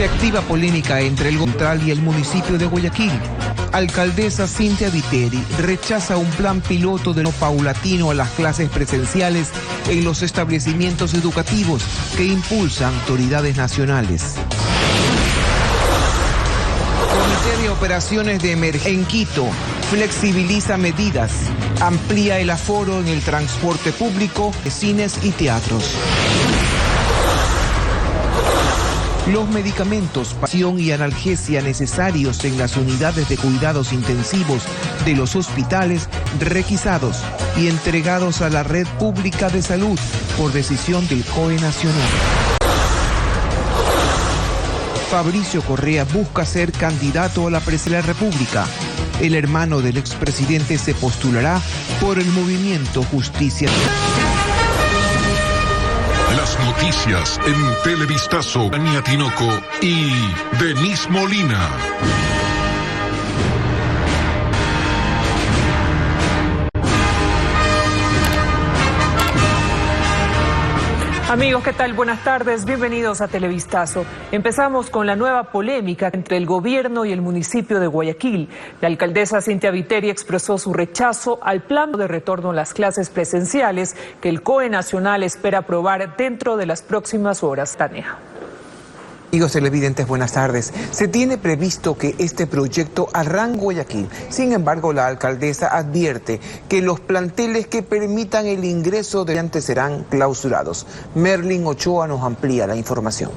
Se activa polémica entre el Central y el municipio de Guayaquil. Alcaldesa Cintia Viteri rechaza un plan piloto de lo paulatino a las clases presenciales en los establecimientos educativos que impulsan autoridades nacionales. Comité de Operaciones de Emergencia en Quito flexibiliza medidas, amplía el aforo en el transporte público, cines y teatros. Los medicamentos, pasión y analgesia necesarios en las unidades de cuidados intensivos de los hospitales requisados y entregados a la red pública de salud por decisión del COE Nacional. Fabricio Correa busca ser candidato a la presidencia de la República. El hermano del expresidente se postulará por el movimiento Justicia. Las noticias en Televistazo, Ania Tinoco y Denise Molina. Amigos, ¿qué tal? Buenas tardes, bienvenidos a Televistazo. Empezamos con la nueva polémica entre el gobierno y el municipio de Guayaquil. La alcaldesa Cintia Viteri expresó su rechazo al plan de retorno a las clases presenciales que el COE Nacional espera aprobar dentro de las próximas horas. Tania. Amigos televidentes, buenas tardes. Se tiene previsto que este proyecto arranque en Guayaquil. Sin embargo, la alcaldesa advierte que los planteles que permitan el ingreso de estudiantes serán clausurados. Merlin Ochoa nos amplía la información.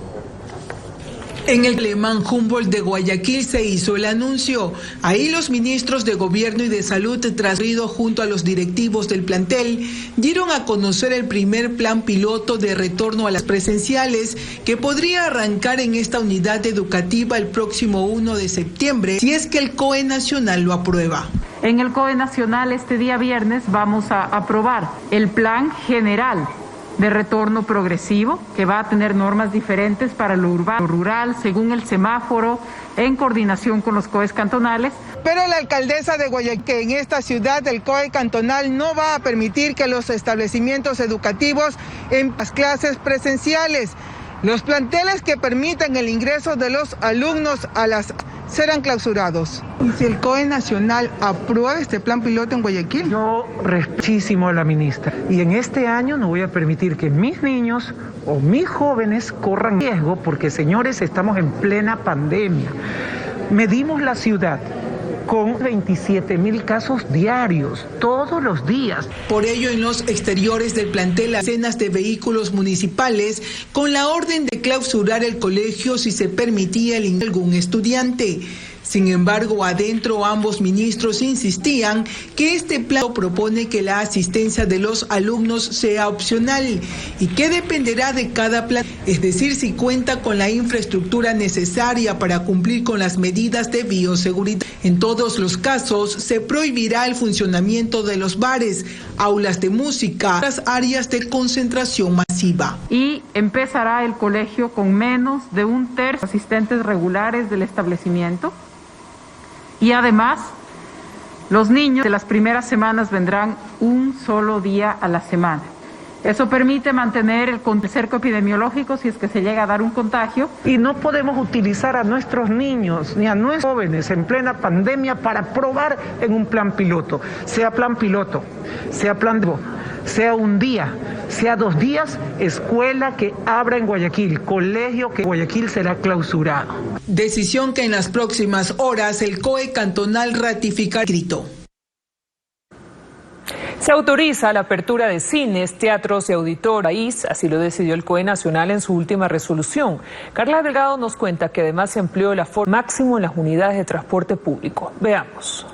En el Alemán Humboldt de Guayaquil se hizo el anuncio. Ahí los ministros de Gobierno y de Salud, transferidos junto a los directivos del plantel, dieron a conocer el primer plan piloto de retorno a las presenciales que podría arrancar en esta unidad educativa el próximo 1 de septiembre, si es que el COE Nacional lo aprueba. En el COE Nacional este día viernes vamos a aprobar el plan general de retorno progresivo, que va a tener normas diferentes para lo urbano, lo rural, según el semáforo, en coordinación con los COEs cantonales. Pero la alcaldesa de Guayaquil, que en esta ciudad el COE cantonal no va a permitir que los establecimientos educativos en las clases presenciales, los planteles que permitan el ingreso de los alumnos a las serán clausurados. ¿Y si el COE Nacional aprueba este plan piloto en Guayaquil? Yo respeto a la ministra y en este año no voy a permitir que mis niños o mis jóvenes corran riesgo porque, señores, estamos en plena pandemia. Medimos la ciudad con 27,000 casos diarios, todos los días. Por ello, en los exteriores del plantel, decenas de vehículos municipales con la orden de clausurar el colegio si se permitía el ingreso de algún estudiante. Sin embargo, adentro ambos ministros insistían que este plan propone que la asistencia de los alumnos sea opcional y que dependerá de cada plan, es decir, si cuenta con la infraestructura necesaria para cumplir con las medidas de bioseguridad. En todos los casos, se prohibirá el funcionamiento de los bares, aulas de música, las áreas de concentración masiva. Y empezará el colegio con menos de un tercio de asistentes regulares del establecimiento. Y además, los niños de las primeras semanas vendrán un solo día a la semana. Eso permite mantener el cerco epidemiológico si es que se llega a dar un contagio. Y no podemos utilizar a nuestros niños ni a nuestros jóvenes en plena pandemia para probar en un plan piloto. Sea plan piloto, sea plan sea un día, sea 2 días, escuela que abra en Guayaquil, colegio que en Guayaquil será clausurado. Decisión que en las próximas horas el COE cantonal ratificará escrito. Se autoriza la apertura de cines, teatros y auditorios, así lo decidió el COE Nacional en su última resolución. Carla Delgado nos cuenta que además se amplió el aforo máximo en las unidades de transporte público. Veamos.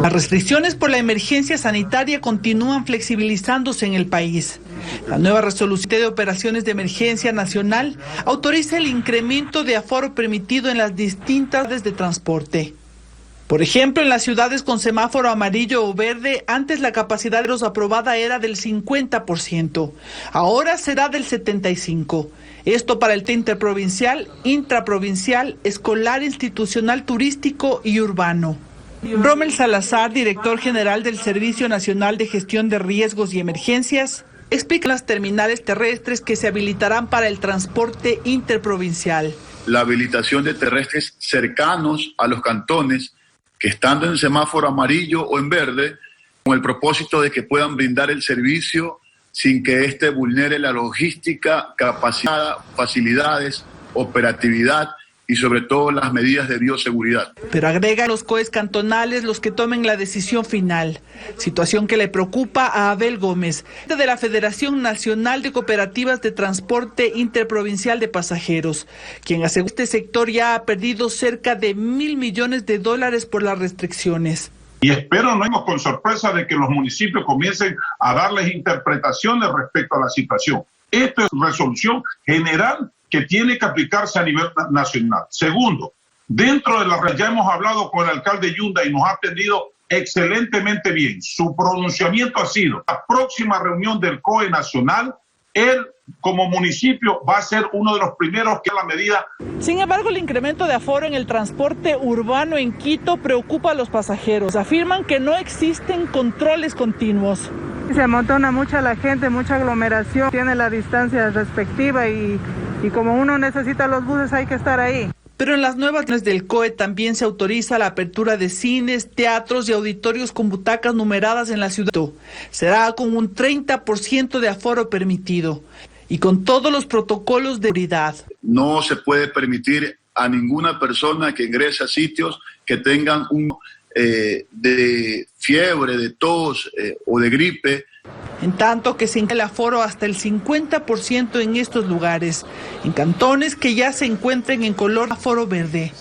Las restricciones por la emergencia sanitaria continúan flexibilizándose en el país. La nueva resolución de operaciones de emergencia nacional autoriza el incremento de aforo permitido en las distintas redes de transporte. Por ejemplo, en las ciudades con semáforo amarillo o verde, antes la capacidad de los aprobada era del 50%, ahora será del 75%. Esto para el interprovincial, intraprovincial, escolar, institucional, turístico y urbano. Rommel Salazar, director general del Servicio Nacional de Gestión de Riesgos y Emergencias, Explican las terminales terrestres que se habilitarán para el transporte interprovincial. La habilitación de terrestres cercanos a los cantones que estando en semáforo amarillo o en verde, con el propósito de que puedan brindar el servicio sin que éste vulnere la logística, capacidad, facilidades, operatividad y sobre todo las medidas de bioseguridad. Pero agregan los COEs cantonales los que tomen la decisión final, situación que le preocupa a Abel Gómez, de la Federación Nacional de Cooperativas de Transporte Interprovincial de Pasajeros, quien asegura que este sector ya ha perdido cerca de $1.000 millones por las restricciones. Y espero no irnos con sorpresa de que los municipios comiencen a darles interpretaciones respecto a la situación. Esta es resolución general que tiene que aplicarse a nivel nacional. Segundo, dentro de la red, ya hemos hablado con el alcalde Yunda y nos ha atendido excelentemente bien. Su pronunciamiento ha sido: la próxima reunión del COE nacional, él como municipio va a ser uno de los primeros que la medida. Sin embargo, el incremento de aforo en el transporte urbano en Quito preocupa a los pasajeros. Afirman que no existen controles continuos. Se amontona mucha la gente, mucha aglomeración, tiene la distancia respectiva y como uno necesita los buses hay que estar ahí. Pero en las nuevas del COE también se autoriza la apertura de cines, teatros y auditorios con butacas numeradas en la ciudad. Será con un 30% de aforo permitido y con todos los protocolos de seguridad. No se puede permitir a ninguna persona que ingrese a sitios que tengan de fiebre, de tos o de gripe. En tanto que se incrementa el aforo hasta el 50% en estos lugares, en cantones que ya se encuentren en color aforo verde.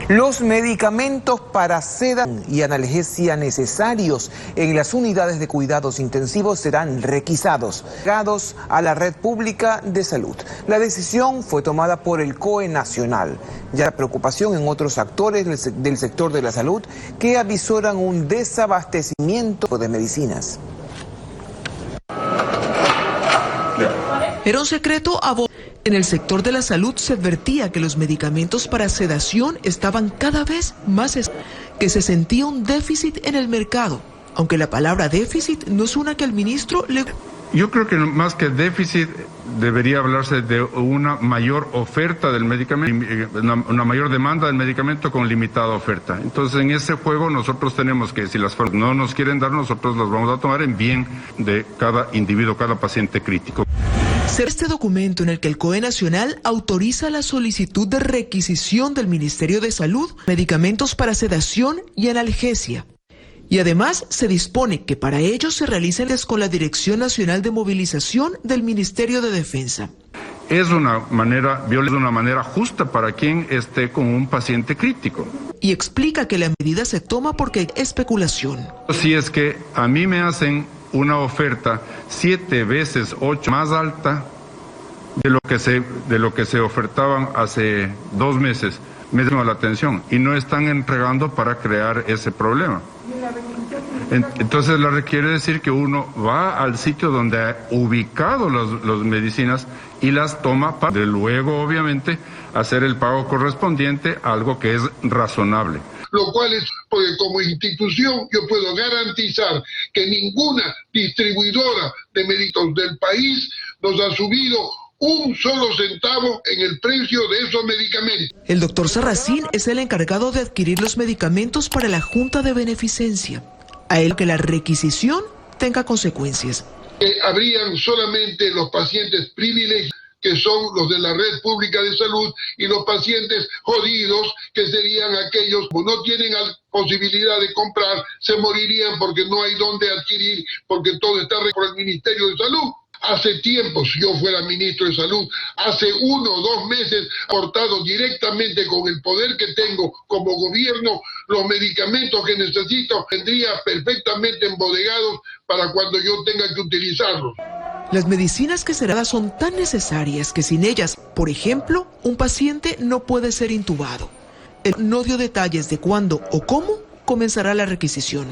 Los medicamentos para sedación y analgesia necesarios en las unidades de cuidados intensivos serán requisados, llegados a la red pública de salud. La decisión fue tomada por el COE nacional. Ya la preocupación en otros actores del sector de la salud que avisoran un desabastecimiento de medicinas. Era un secreto a voces. En el sector de la salud se advertía que los medicamentos para sedación estaban cada vez más escasos, que se sentía un déficit en el mercado, aunque la palabra déficit no es una que al ministro le... Yo creo que más que déficit debería hablarse de una mayor oferta del medicamento, una mayor demanda del medicamento con limitada oferta. Entonces en ese juego nosotros tenemos que, si las farmacias no nos quieren dar, nosotros las vamos a tomar en bien de cada individuo, cada paciente crítico. Este documento en el que el COE nacional autoriza la solicitud de requisición del Ministerio de Salud, medicamentos para sedación y analgesia. Y además se dispone que para ello se realicen con la Dirección Nacional de Movilización del Ministerio de Defensa. Es una manera justa para quien esté con un paciente crítico. Y explica que la medida se toma porque hay especulación. Si es que a mí me hacen una oferta 7 veces 8 más alta de lo que se ofertaban hace 2 meses, me llama la atención y no están entregando para crear ese problema. Entonces quiere decir que uno va al sitio donde ha ubicado las medicinas y las toma para luego obviamente hacer el pago correspondiente, algo que es razonable. Lo cual es porque como institución yo puedo garantizar que ninguna distribuidora de medicamentos del país nos ha subido un solo centavo en el precio de esos medicamentos. El doctor Sarracín es el encargado de adquirir los medicamentos para la Junta de Beneficencia. A él que la requisición tenga consecuencias. Habrían solamente los pacientes privilegiados, que son los de la red pública de salud, y los pacientes jodidos, que serían aquellos que no tienen posibilidad de comprar, se morirían porque no hay dónde adquirir, porque todo está por el Ministerio de Salud. Hace tiempo, si yo fuera ministro de Salud, hace 1 o 2 meses, aportado directamente con el poder que tengo como gobierno, los medicamentos que necesito, tendría perfectamente embodegados para cuando yo tenga que utilizarlos. Las medicinas que serán son tan necesarias que sin ellas, por ejemplo, un paciente no puede ser intubado. Él no dio detalles de cuándo o cómo comenzará la requisición.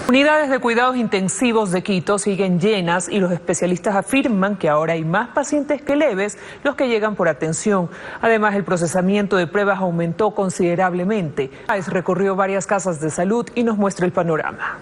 Unidades de cuidados intensivos de Quito siguen llenas y los especialistas afirman que ahora hay más pacientes que leves los que llegan por atención. Además, el procesamiento de pruebas aumentó considerablemente. Recorrió varias casas de salud y nos muestra el panorama.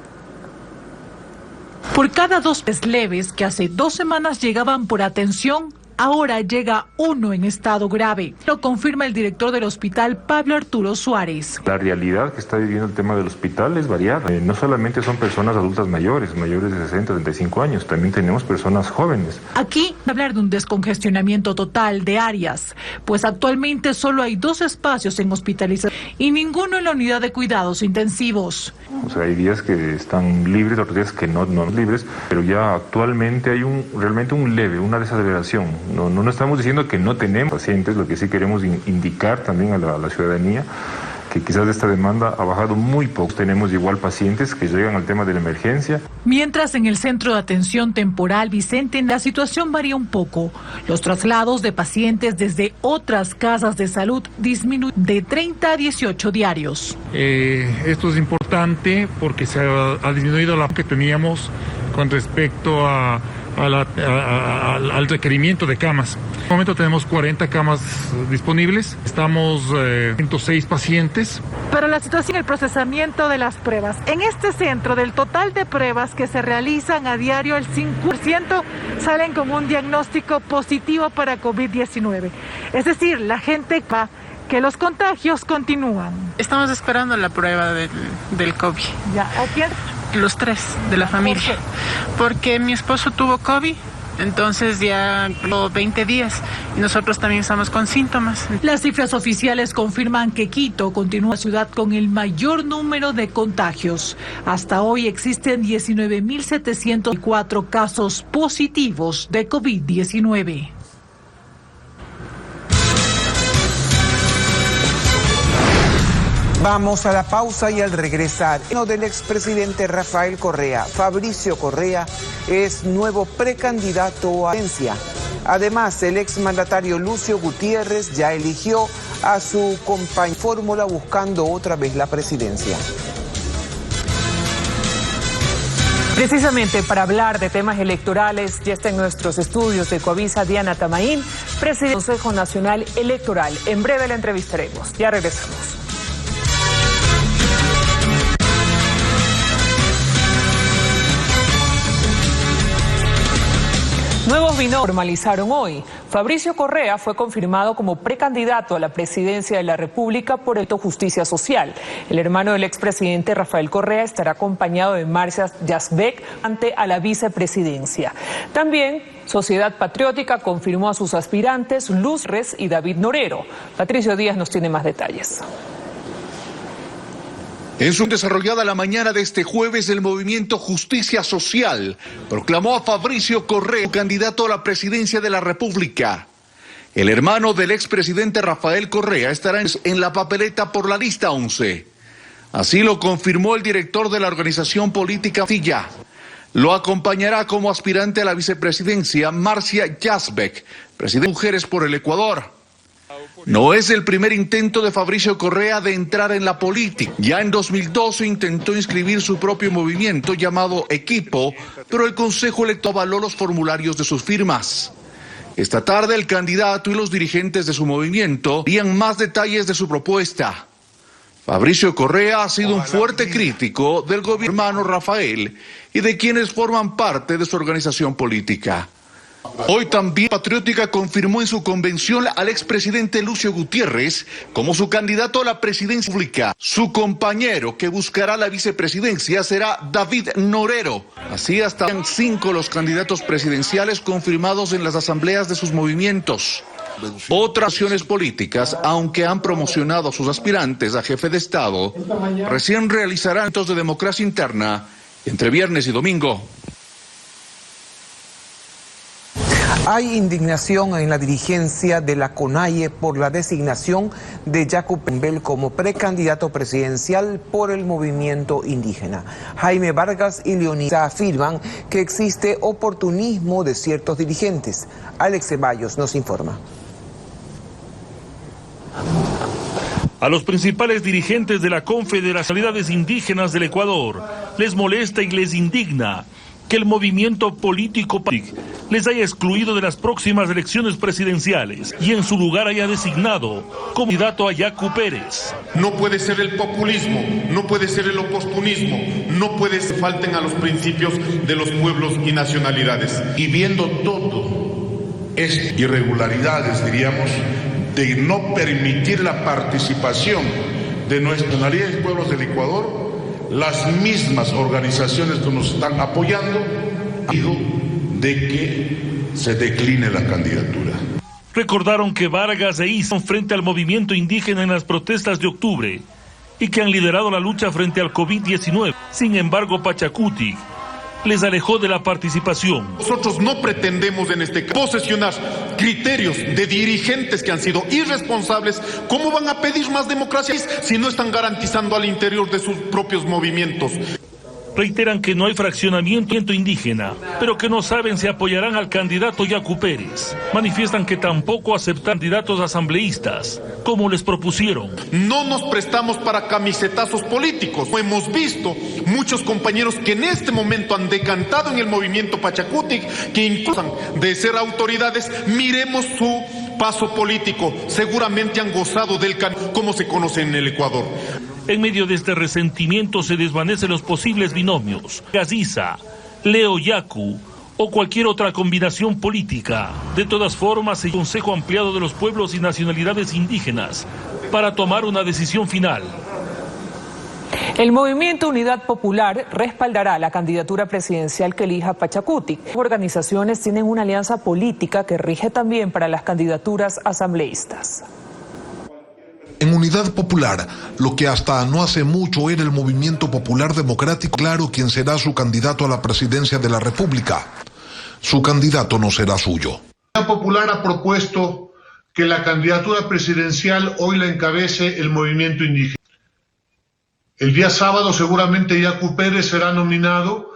Por cada 2 leves que hace 2 semanas llegaban por atención, ahora llega uno en estado grave. Lo confirma el director del hospital, Pablo Arturo Suárez. La realidad que está viviendo el tema del hospital es variada. No solamente son personas adultas mayores de 60, 35 años, también tenemos personas jóvenes. Aquí hablar de un descongestionamiento total de áreas, pues actualmente solo hay 2 espacios en hospitalización y ninguno en la unidad de cuidados intensivos. O sea, hay días que están libres, otros días que no libres, pero ya actualmente hay realmente una desaceleración. No estamos diciendo que no tenemos pacientes, lo que sí queremos indicar también a la ciudadanía que quizás esta demanda ha bajado muy poco. Tenemos igual pacientes que llegan al tema de la emergencia. Mientras en el Centro de Atención Temporal Vicente la situación varía un poco. Los traslados de pacientes desde otras casas de salud disminuyen de 30 a 18 diarios. Esto es importante porque se ha disminuido la que teníamos con respecto al requerimiento de camas. En este momento tenemos 40 camas disponibles, estamos 106 pacientes. Pero la situación, el procesamiento de las pruebas. En este centro, del total de pruebas que se realizan a diario, el 5% salen con un diagnóstico positivo para COVID-19. Es decir, la gente que los contagios continúan. Estamos esperando la prueba del COVID. Ya, ¿a quién? Los 3 de la familia. Porque mi esposo tuvo COVID, entonces ya 20 días y nosotros también estamos con síntomas. Las cifras oficiales confirman que Quito continúa la ciudad con el mayor número de contagios. Hasta hoy existen 19.704 casos positivos de COVID-19. Vamos a la pausa y al regresar, el del expresidente Rafael Correa, Fabricio Correa, es nuevo precandidato a la presidencia. Además, el exmandatario Lucio Gutiérrez ya eligió a su compañero de fórmula buscando otra vez la presidencia. Precisamente para hablar de temas electorales, ya está en nuestros estudios de Coavisa Diana Tamaín, presidente del Consejo Nacional Electoral. En breve la entrevistaremos. Ya regresamos. Nuevos binomios formalizaron hoy. Fabricio Correa fue confirmado como precandidato a la presidencia de la República por el Justicia Social. El hermano del expresidente Rafael Correa estará acompañado de Marcia Yazbek ante a la vicepresidencia. También Sociedad Patriótica confirmó a sus aspirantes Luz Res y David Norero. Patricio Díaz nos tiene más detalles. En su desarrollada la mañana de este jueves, el movimiento Justicia Social proclamó a Fabricio Correa candidato a la presidencia de la República. El hermano del expresidente Rafael Correa estará en la papeleta por la lista 11. Así lo confirmó el director de la organización política Castilla. Lo acompañará como aspirante a la vicepresidencia Marcia Yazbek, presidenta de Mujeres por el Ecuador. No es el primer intento de Fabricio Correa de entrar en la política. Ya en 2012 intentó inscribir su propio movimiento llamado Equipo, pero el Consejo Electoral avaló los formularios de sus firmas. Esta tarde el candidato y los dirigentes de su movimiento darían más detalles de su propuesta. Fabricio Correa ha sido un fuerte crítico del gobierno hermano Rafael y de quienes forman parte de su organización política. Hoy también Patriótica confirmó en su convención al expresidente Lucio Gutiérrez como su candidato a la presidencia pública. Su compañero que buscará la vicepresidencia será David Norero. Así hasta 5 los candidatos presidenciales confirmados en las asambleas de sus movimientos. Otras acciones políticas, aunque han promocionado a sus aspirantes a jefe de Estado, recién realizarán actos de democracia interna entre viernes y domingo. Hay indignación en la dirigencia de la CONAIE por la designación de Jacob Pembel como precandidato presidencial por el movimiento indígena. Jaime Vargas y Leonisa afirman que existe oportunismo de ciertos dirigentes. Alex Ceballos nos informa. A los principales dirigentes de la Confederación de Indígenas del Ecuador les molesta y les indigna que el movimiento político les haya excluido de las próximas elecciones presidenciales y en su lugar haya designado como candidato a Yacu Pérez. No puede ser el populismo, no puede ser el oportunismo, no puede ser falten a los principios de los pueblos y nacionalidades. Y viendo todo estas irregularidades, diríamos, de no permitir la participación de nuestras nacionalidades y pueblos del Ecuador, las mismas organizaciones que nos están apoyando, digo, de que se decline la candidatura. Recordaron que Vargas e Isa frente al movimiento indígena en las protestas de octubre y que han liderado la lucha frente al COVID-19. Sin embargo, Pachacuti les alejó de la participación. Nosotros no pretendemos en este caso posesionar criterios de dirigentes que han sido irresponsables. ¿Cómo van a pedir más democracia si no están garantizando al interior de sus propios movimientos? Reiteran que no hay fraccionamiento indígena, pero que no saben si apoyarán al candidato Yacu Pérez. Manifiestan que tampoco aceptan candidatos asambleístas, como les propusieron. No nos prestamos para camisetazos políticos. Hemos visto muchos compañeros que en este momento han decantado en el movimiento Pachacuti, que incluso de ser autoridades, miremos su paso político. Seguramente han gozado del como se conoce en el Ecuador. En medio de este resentimiento se desvanecen los posibles binomios, Gaziza, Leo Yacu o cualquier otra combinación política. De todas formas, el Consejo Ampliado de los Pueblos y Nacionalidades Indígenas para tomar una decisión final. El Movimiento Unidad Popular respaldará la candidatura presidencial que elija Pachacuti. Las organizaciones tienen una alianza política que rige también para las candidaturas asambleístas. En Unidad Popular, lo que hasta no hace mucho era el Movimiento Popular Democrático, claro quién será su candidato a la presidencia de la República. Su candidato no será suyo. Unidad Popular ha propuesto que la candidatura presidencial hoy la encabece el movimiento indígena. El día sábado seguramente Yacu Pérez será nominado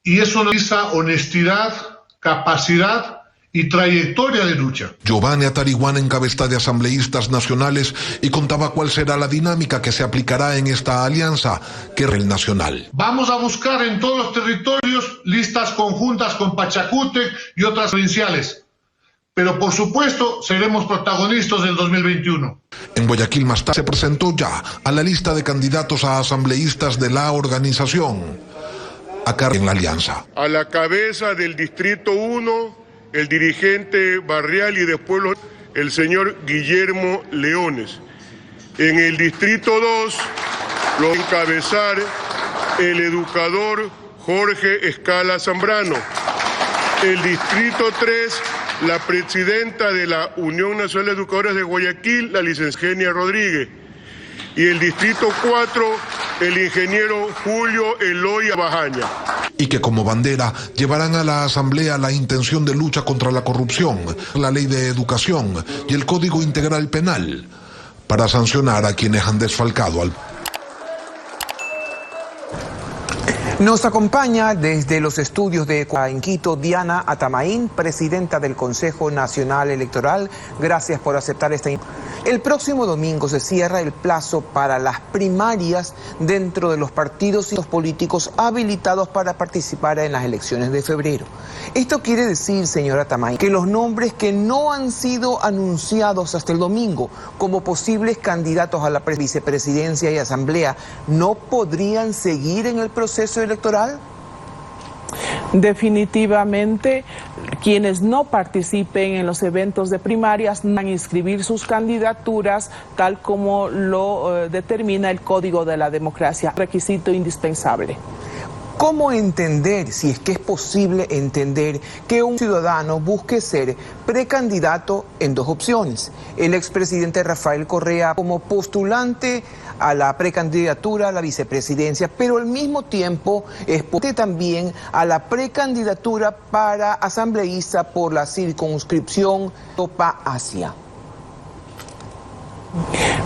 y eso nos dice honestidad, capacidad y trayectoria de lucha. Giovanni Atariguán encabeza de asambleístas nacionales y contaba cuál será la dinámica que se aplicará en esta alianza, que es el nacional. Vamos a buscar en todos los territorios listas conjuntas con Pachacútec y otras provinciales. Pero por supuesto seremos protagonistas del 2021. En Guayaquil más tarde se presentó ya a la lista de candidatos a asambleístas de la organización, acá en la alianza. A la cabeza del Distrito 1, el dirigente barrial y de pueblo, el señor Guillermo Leones. En el Distrito 2, lo encabezar el educador Jorge Escala Zambrano. El Distrito 3, la presidenta de la Unión Nacional de Educadores de Guayaquil, la licenciada Genia Rodríguez. Y el Distrito 4, el ingeniero Julio Eloy Bajaña. Y que como bandera llevarán a la Asamblea la intención de lucha contra la corrupción, la ley de educación y el Código Integral Penal, para sancionar a quienes han desfalcado al... Nos acompaña desde los estudios de en Quito Diana Atamaín, presidenta del Consejo Nacional Electoral. Gracias por aceptar esta invitación. El próximo domingo se cierra el plazo para las primarias dentro de los partidos y los políticos habilitados para participar en las elecciones de febrero. Esto quiere decir, señora Atamaín, que los nombres que no han sido anunciados hasta el domingo como posibles candidatos a la vicepresidencia y asamblea no podrían seguir en el proceso electoral. Definitivamente, quienes no participen en los eventos de primarias no van a inscribir sus candidaturas tal como lo determina el Código de la Democracia, requisito indispensable. ¿Cómo entender, si es que es posible entender, que un ciudadano busque ser precandidato en dos opciones? El expresidente Rafael Correa como postulante a la precandidatura a la vicepresidencia, pero al mismo tiempo es también a la precandidatura para asambleísta por la circunscripción Topa Asia.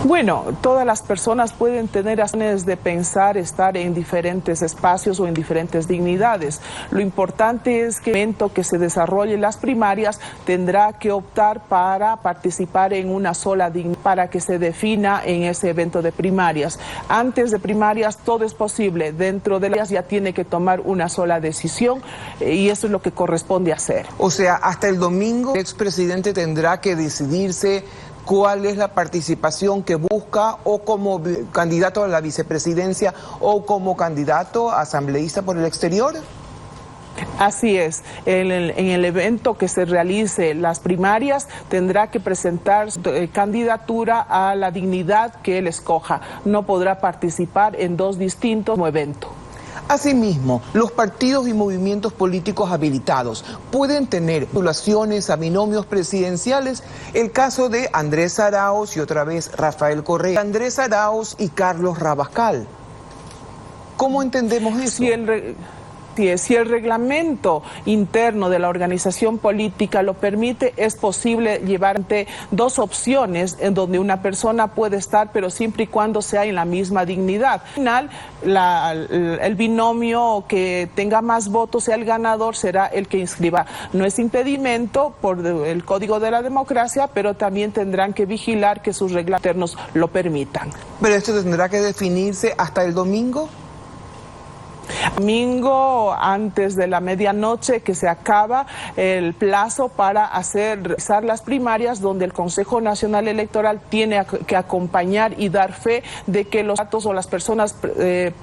Bueno, todas las personas pueden tener razones de pensar, estar en diferentes espacios o en diferentes dignidades. Lo importante es que el momento que se desarrolle las primarias tendrá que optar para participar en una sola dignidad para que se defina en ese evento de primarias. Antes de primarias todo es posible, dentro de ellas ya tiene que tomar una sola decisión y eso es lo que corresponde hacer. O sea, hasta el domingo el expresidente tendrá que decidirse cuál es la participación que busca, o como candidato a la vicepresidencia o como candidato asambleísta por el exterior. Así es, en el evento que se realice las primarias tendrá que presentar su candidatura a la dignidad que él escoja. No podrá participar en dos distintos eventos. Asimismo, los partidos y movimientos políticos habilitados pueden tener postulaciones a binomios presidenciales. El caso de Andrés Arauz y otra vez Rafael Correa, Andrés Arauz y Carlos Rabascal. ¿Cómo entendemos eso? Si el reglamento interno de la organización política lo permite, es posible llevar ante dos opciones en donde una persona puede estar, pero siempre y cuando sea en la misma dignidad. Al final, el binomio que tenga más votos, sea el ganador, será el que inscriba. No es impedimento por el Código de la Democracia, pero también tendrán que vigilar que sus reglas internos lo permitan. ¿Pero esto tendrá que definirse hasta el domingo? Domingo, antes de la medianoche, que se acaba el plazo para realizar las primarias, donde el Consejo Nacional Electoral tiene que acompañar y dar fe de que los datos o las personas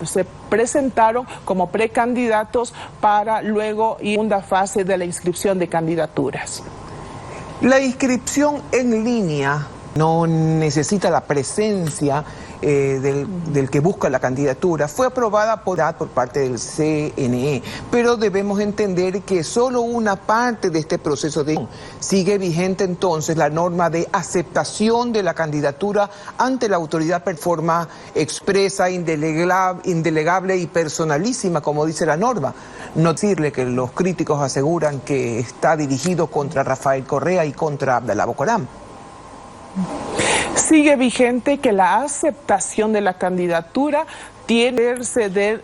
se presentaron como precandidatos para luego ir a la segunda fase de la inscripción de candidaturas. La inscripción en línea no necesita la presencia del que busca la candidatura. Fue aprobada por parte del CNE, pero debemos entender que solo una parte de este proceso sigue vigente. Entonces la norma de aceptación de la candidatura ante la autoridad per forma expresa, indelegable y personalísima, como dice la norma. No decirle que los críticos aseguran que está dirigido contra Rafael Correa y contra Abdalá Bocoram. Sigue vigente que la aceptación de la candidatura tiene que ceder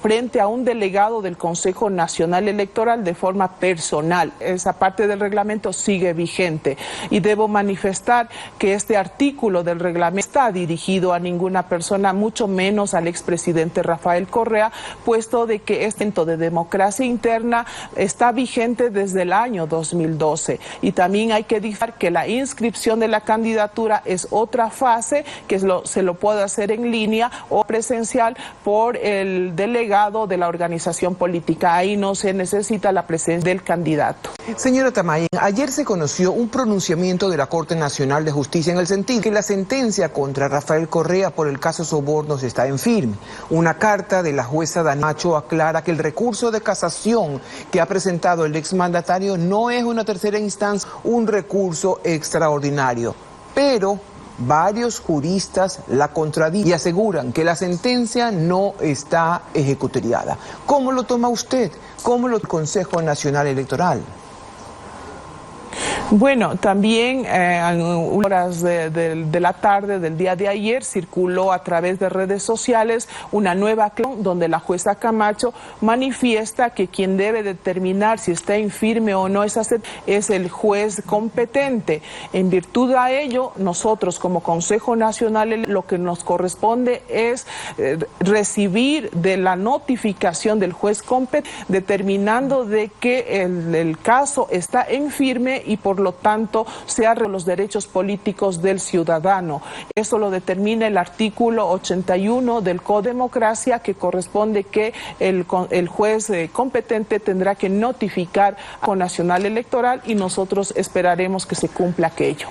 frente a un delegado del Consejo Nacional Electoral de forma personal. Esa parte del reglamento sigue vigente y debo manifestar que este artículo del reglamento está dirigido a ninguna persona, mucho menos al expresidente Rafael Correa, puesto de que este evento de democracia interna está vigente desde el año 2012. Y también hay que decir que la inscripción de la candidatura es otra fase que se lo puede hacer en línea o presencial por el delegado de la organización política. Ahí no se necesita la presencia del candidato. Señora Tamayen, ayer se conoció un pronunciamiento de la Corte Nacional de Justicia en el sentido que la sentencia contra Rafael Correa por el caso sobornos está en firme. Una carta de la jueza Danacho aclara que el recurso de casación que ha presentado el exmandatario no es una tercera instancia, un recurso extraordinario. Pero varios juristas la contradicen y aseguran que la sentencia no está ejecutoriada. ¿Cómo lo toma usted? ¿Cómo lo toma el Consejo Nacional Electoral? Bueno, también a horas de la tarde del día de ayer circuló a través de redes sociales una nueva donde la jueza Camacho manifiesta que quien debe determinar si está infirme o no es el juez competente. En virtud a ello, nosotros como Consejo Nacional lo que nos corresponde es recibir de la notificación del juez competente determinando de que el caso está infirme y por lo tanto se arreglan los derechos políticos del ciudadano. Eso lo determina el artículo 81 del Código de Democracia, que corresponde que el juez competente tendrá que notificar al Nacional Electoral y nosotros esperaremos que se cumpla aquello.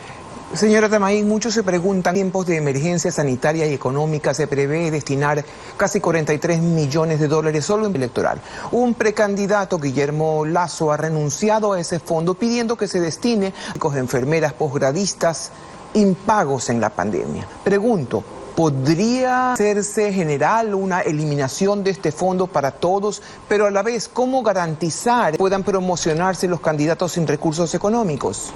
Señora Tamayen, muchos se preguntan, en tiempos de emergencia sanitaria y económica se prevé destinar casi 43 millones de dólares solo en electoral. Un precandidato, Guillermo Lasso, ha renunciado a ese fondo pidiendo que se destine a enfermeras posgradistas impagos en la pandemia. Pregunto, ¿podría hacerse general una eliminación de este fondo para todos, pero a la vez cómo garantizar que puedan promocionarse los candidatos sin recursos económicos?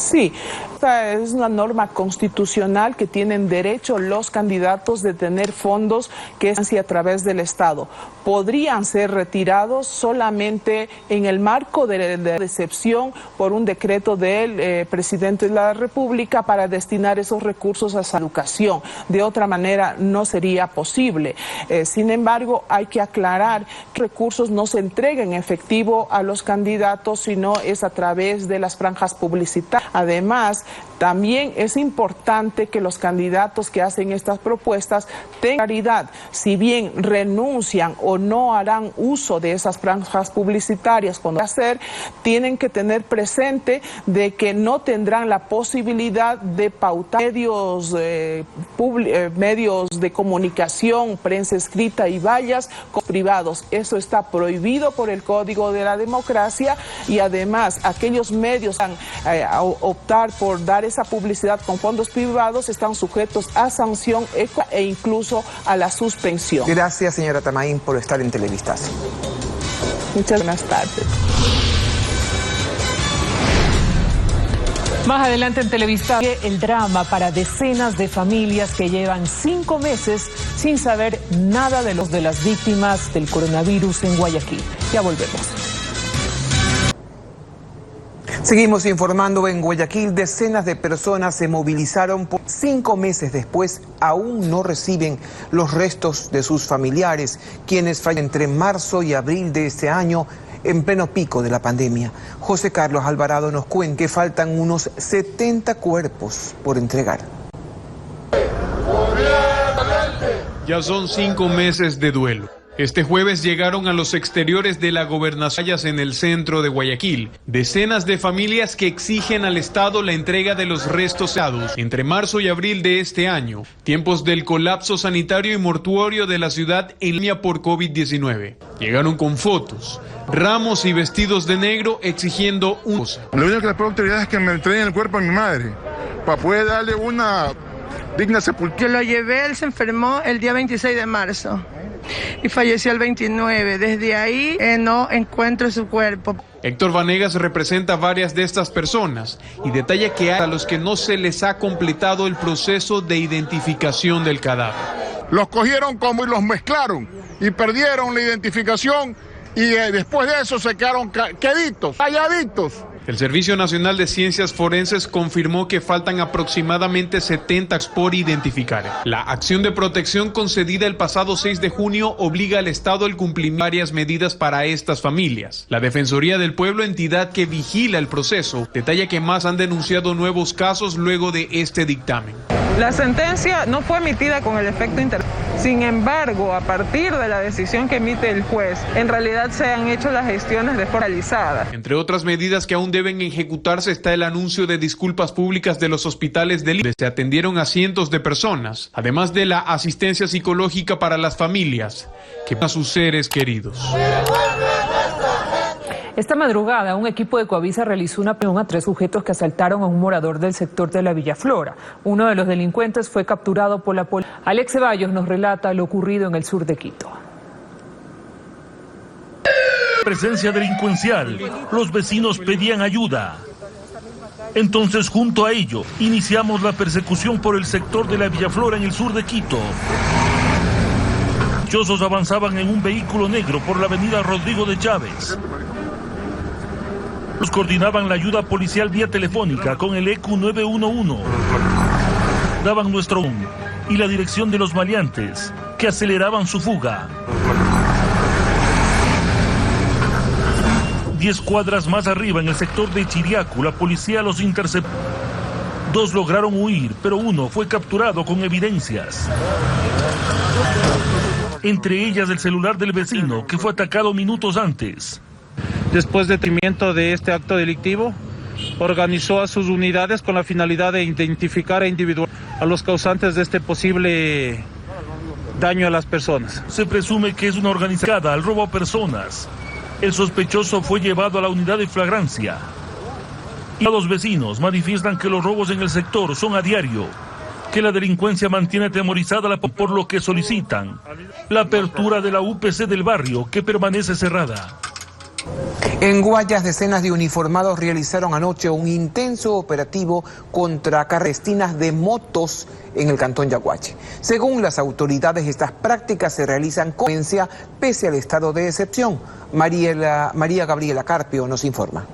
Sí, esta es una norma constitucional que tienen derecho los candidatos de tener fondos que es a través del Estado. Podrían ser retirados solamente en el marco de excepción por un decreto del presidente de la República para destinar esos recursos a esa educación. De otra manera no sería posible. Sin embargo, hay que aclarar que recursos no se entreguen en efectivo a los candidatos, sino es a través de las franjas publicitarias. Además, también es importante que los candidatos que hacen estas propuestas tengan claridad. Si bien renuncian o no harán uso de esas franjas publicitarias cuando hacer, tienen que tener presente de que no tendrán la posibilidad de pautar medios de comunicación, prensa escrita y vallas privados. Eso está prohibido por el Código de la Democracia y además aquellos medios que optar por dar esa publicidad con fondos privados están sujetos a sanción e incluso a la suspensión. Gracias, señora Tamaín, por estar en Televistazo. Muchas buenas tardes. Más adelante en Televistazo, el drama para decenas de familias que llevan 5 meses sin saber nada de las víctimas del coronavirus en Guayaquil. Ya volvemos. Seguimos informando. En Guayaquil, decenas de personas se movilizaron. 5 meses después, aún no reciben los restos de sus familiares, quienes fallecieron entre marzo y abril de este año, en pleno pico de la pandemia. José Carlos Alvarado nos cuenta que faltan unos 70 cuerpos por entregar. Ya son 5 meses de duelo. Este jueves llegaron a los exteriores de la gobernación en el centro de Guayaquil decenas de familias que exigen al Estado la entrega de los restos dados entre marzo y abril de este año, tiempos del colapso sanitario y mortuorio de la ciudad en línea por COVID-19. Llegaron con fotos, ramos y vestidos de negro exigiendo un cosa. Lo único que les pido a las autoridades es que me entreguen el cuerpo a mi madre para poder darle una digna sepultura. Yo lo llevé, él se enfermó el día 26 de marzo. Y falleció el 29. Desde ahí no encuentro su cuerpo. Héctor Vanegas representa a varias de estas personas y detalla que hay a los que no se les ha completado el proceso de identificación del cadáver. Los cogieron como y los mezclaron y perdieron la identificación y después de eso se quedaron queditos, calladitos. El Servicio Nacional de Ciencias Forenses confirmó que faltan aproximadamente 70 por identificar. La acción de protección concedida el pasado 6 de junio obliga al Estado al cumplir varias medidas para estas familias. La Defensoría del Pueblo, entidad que vigila el proceso, detalla que más han denunciado nuevos casos luego de este dictamen. La sentencia no fue emitida con el efecto Sin embargo, a partir de la decisión que emite el juez, en realidad se han hecho las gestiones de forma realizada. Entre otras medidas que aún deben ejecutarse está el anuncio de disculpas públicas de los hospitales de donde se atendieron a cientos de personas, además de la asistencia psicológica para las familias que a sus seres queridos. Esta madrugada, un equipo de Coavisa realizó una operación a 3 sujetos que asaltaron a un morador del sector de la Villa Flora. Uno de los delincuentes fue capturado por la policía. Alex Ceballos nos relata lo ocurrido en el sur de Quito. Presencia delincuencial, los vecinos pedían ayuda. Entonces, junto a ello, iniciamos la persecución por el sector de la Villa Flora en el sur de Quito. Los sospechosos avanzaban en un vehículo negro por la avenida Rodrigo de Chávez. Los coordinaban la ayuda policial vía telefónica con el EQ 911. Daban nuestro y la dirección de los maleantes que aceleraban su fuga. 10 cuadras más arriba, en el sector de Chiriacu, la policía los interceptó. 2 lograron huir, pero uno fue capturado con evidencias. Entre ellas el celular del vecino, que fue atacado minutos antes. Después del cumplimiento de este acto delictivo, organizó a sus unidades con la finalidad de identificar e individuar a los causantes de este posible daño a las personas. Se presume que es una organización al robo a personas. El sospechoso fue llevado a la unidad de flagrancia. Y los vecinos manifiestan que los robos en el sector son a diario, que la delincuencia mantiene atemorizada por lo que solicitan la apertura de la UPC del barrio, que permanece cerrada. En Guayas, decenas de uniformados realizaron anoche un intenso operativo contra clandestinas de motos en el cantón Yaguachi. Según las autoridades, estas prácticas se realizan con frecuencia pese al estado de excepción. María Gabriela Carpio nos informa.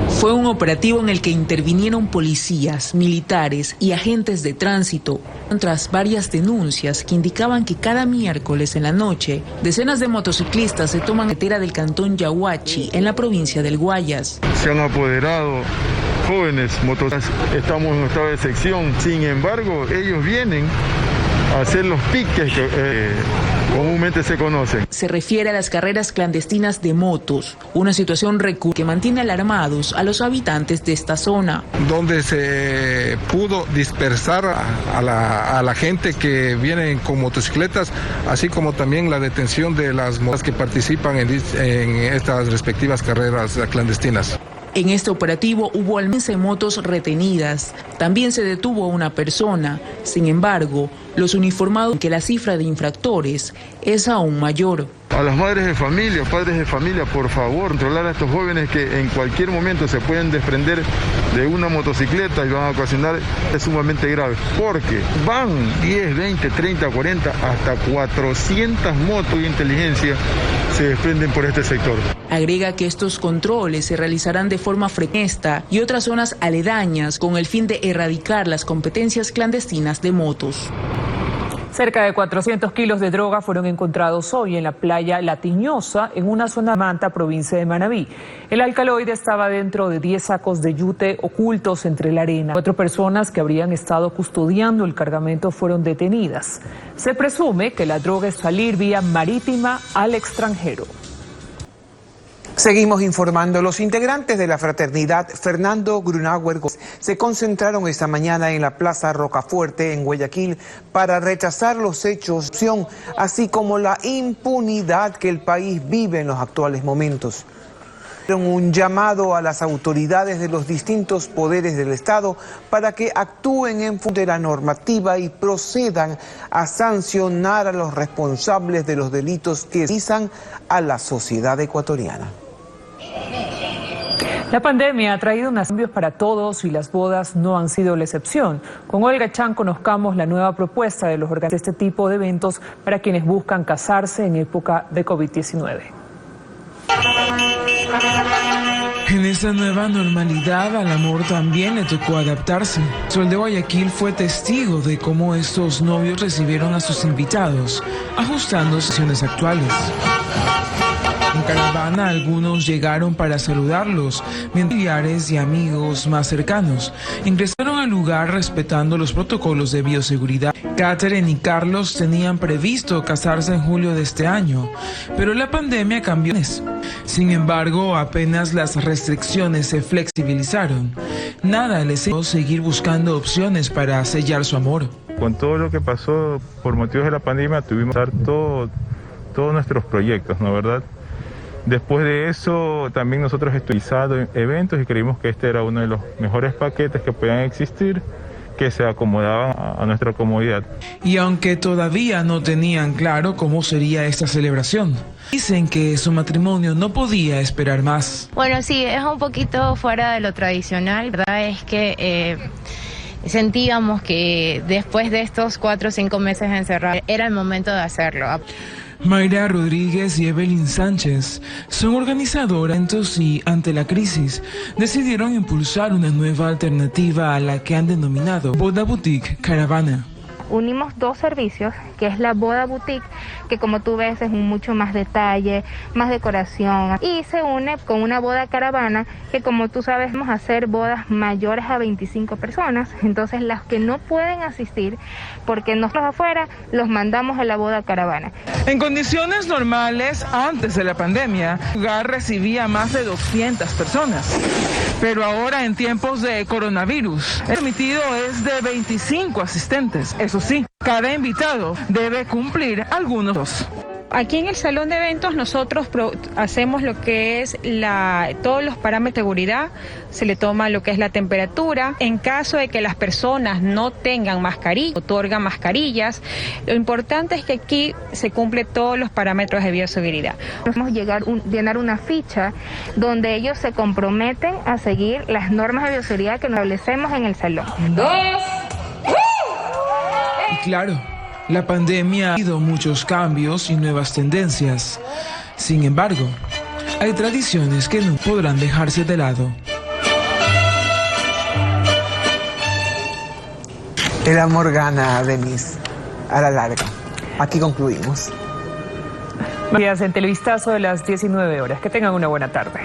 Fue un operativo en el que intervinieron policías, militares y agentes de tránsito, tras varias denuncias que indicaban que cada miércoles en la noche, decenas de motociclistas se toman carretera del cantón Yaguachi, en la provincia del Guayas. Se han apoderado jóvenes motociclistas, estamos en estado de excepción, sin embargo, ellos vienen a hacer los piques que comúnmente se conocen. Se refiere a las carreras clandestinas de motos, una situación recurrente que mantiene alarmados a los habitantes de esta zona. Donde se pudo dispersar a la gente que viene con motocicletas, así como también la detención de las motos que participan en estas respectivas carreras clandestinas. En este operativo hubo al menos 15 motos retenidas. También se detuvo a una persona. Sin embargo, los uniformados que la cifra de infractores es aún mayor. A las madres de familia, padres de familia, por favor, controlar a estos jóvenes que en cualquier momento se pueden desprender de una motocicleta y van a ocasionar sumamente grave. Porque van 10, 20, 30, 40, hasta 400 motos de inteligencia se desprenden por este sector. Agrega que estos controles se realizarán de forma frecuente y otras zonas aledañas con el fin de erradicar las competencias clandestinas de motos. Cerca de 400 kilos de droga fueron encontrados hoy en la playa La Tiñosa, en una zona de Manta, provincia de Manabí. El alcaloide estaba dentro de 10 sacos de yute ocultos entre la arena. 4 personas que habrían estado custodiando el cargamento fueron detenidas. Se presume que la droga es salir vía marítima al extranjero. Seguimos informando. Los integrantes de la fraternidad Fernando Grunauer se concentraron esta mañana en la Plaza Rocafuerte en Guayaquil para rechazar los hechos, así como la impunidad que el país vive en los actuales momentos. Un llamado a las autoridades de los distintos poderes del Estado para que actúen en función de la normativa y procedan a sancionar a los responsables de los delitos que realizan a la sociedad ecuatoriana. La pandemia ha traído unos cambios para todos y las bodas no han sido la excepción. Con Olga Chan conozcamos la nueva propuesta de los organizadores de este tipo de eventos para quienes buscan casarse en época de COVID-19. En esta nueva normalidad al amor también le tocó adaptarse. Sol de Guayaquil fue testigo de cómo estos novios recibieron a sus invitados, ajustando sesiones actuales. En caravana algunos llegaron para saludarlos, mientras familiares y amigos más cercanos ingresaron al lugar respetando los protocolos de bioseguridad. Catherine y Carlos tenían previsto casarse en julio de este año, pero la pandemia cambió. Sin embargo, apenas las restricciones se flexibilizaron, nada les hizo seguir buscando opciones para sellar su amor. Con todo lo que pasó por motivos de la pandemia, tuvimos que hacer todos nuestros proyectos, ¿no, verdad? Después de eso, también nosotros estudiamos eventos y creímos que este era uno de los mejores paquetes que podían existir, que se acomodaban a nuestra comodidad. Y aunque todavía no tenían claro cómo sería esta celebración, dicen que su matrimonio no podía esperar más. Bueno, sí, es un poquito fuera de lo tradicional, la verdad es que sentíamos que después de estos 4 o 5 meses encerrados, era el momento de hacerlo. Mayra Rodríguez y Evelyn Sánchez son organizadoras y ante la crisis decidieron impulsar una nueva alternativa a la que han denominado Boda Boutique Caravana. Unimos 2 servicios, que es la boda boutique, que como tú ves es mucho más detalle, más decoración, y se une con una boda caravana, que como tú sabes vamos a hacer bodas mayores a 25 personas, entonces las que no pueden asistir, porque nosotros afuera los mandamos a la boda caravana. En condiciones normales, antes de la pandemia, el lugar recibía más de 200 personas, pero ahora en tiempos de coronavirus, el permitido es de 25 asistentes. Eso sí, cada invitado debe cumplir algunos. Aquí en el salón de eventos nosotros hacemos lo que es todos los parámetros de seguridad, se le toma lo que es la temperatura. En caso de que las personas no tengan mascarilla, otorgan mascarillas. Lo importante es que aquí se cumplen todos los parámetros de bioseguridad. Vamos a llenar una ficha donde ellos se comprometen a seguir las normas de bioseguridad que nos establecemos en el salón. Y claro, la pandemia ha habido muchos cambios y nuevas tendencias. Sin embargo, hay tradiciones que no podrán dejarse de lado. El amor gana, Denise, a la larga. Aquí concluimos. Gracias, en Televistazo de las 19 horas. Que tengan una buena tarde.